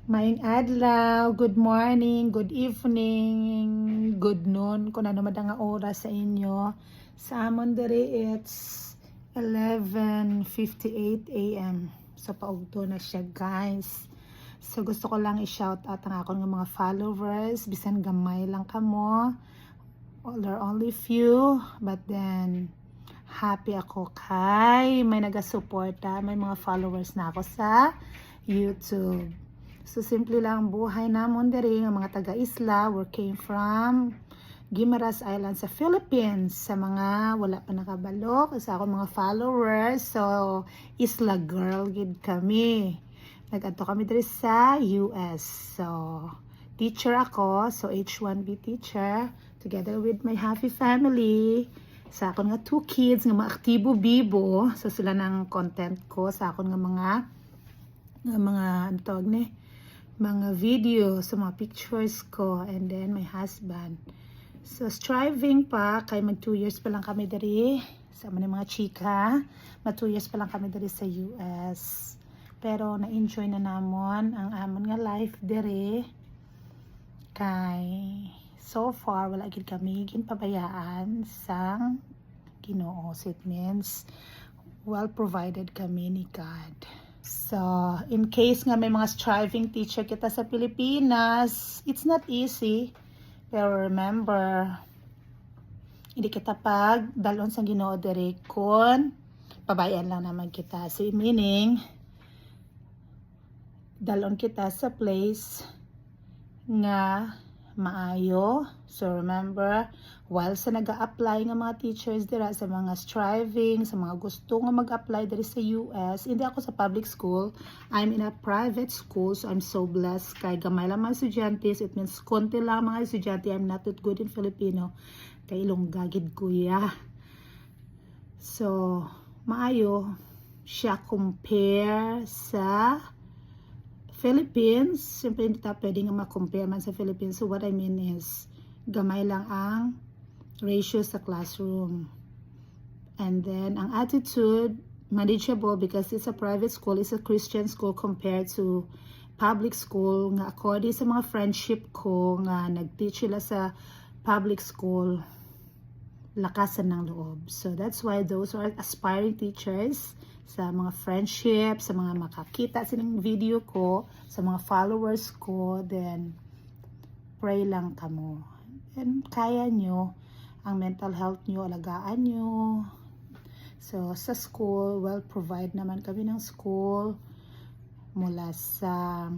Maayong adlaw, good morning, good evening, good noon, kung ano madang oras sa inyo. Sa amon diri it's 11:58 a.m. So paugto na siya, guys. So gusto ko lang i-shout out ang akong mga followers, bisan gamay lang kamo. There are only few, but then happy ako kay may naga-suporta, may mga followers na ako sa YouTube. So simple lang ang buhay namon diri nga mga taga-isla, where came from Guimaras Island sa Philippines. Sa mga wala pa nakabalo, sa ako mga followers, so isla girl gid kami. Nag-adto kami diri sa US. So teacher ako, so H1B teacher, together with my happy family. Sa akon nga 2 kids nga mga aktibo bibo, so sila ng content ko sa akon nga mga ano tawag ni, mga video, sa mga pictures ko, and then my husband. So striving pa kay mag 2 years pa lang kami diri sa mga chika, mag 2 years pa lang kami diri sa US. Pero na-enjoy na namon ang amon nga life diri kay so far wala gid kami ginpabayaan sang Ginoo. So it means well provided kami ni God. So in case nga may mga striving teacher kita sa Pilipinas, it's not easy, pero remember, hindi kita pag dalon sa Ginoo diri kun pabayaan lang naman kita. So meaning dalon kita sa place nga maayo. So remember, while sa nag-a-apply nga mga teachers dira sa mga striving, sa mga gusto nga mag-apply diri sa US, hindi ako sa public school, I'm in a private school, so I'm so blessed kay gamay lang mga estudyante. It means konti lang mga estudyante. I'm not that good in Filipino kay Ilongga gid kuya. So maayo siya compare sa Philippines. Siyempre hindi ta pwede nga ma-compare man sa Philippines. So what I mean is, gamay lang ang ratio sa classroom. And then, ang attitude, manageable because it's a private school, it's a Christian school compared to public school. Nga according sa mga friendship ko, nga nag-teach sila sa public school, lakasan ng loob. So that's why those are aspiring teachers, sa mga friendship, sa mga makakita silang video ko, sa mga followers ko, then pray lang kamo. And kaya nyo, ang mental health nyo, alagaan nyo. So sa school, well provide naman kami ng school mula sa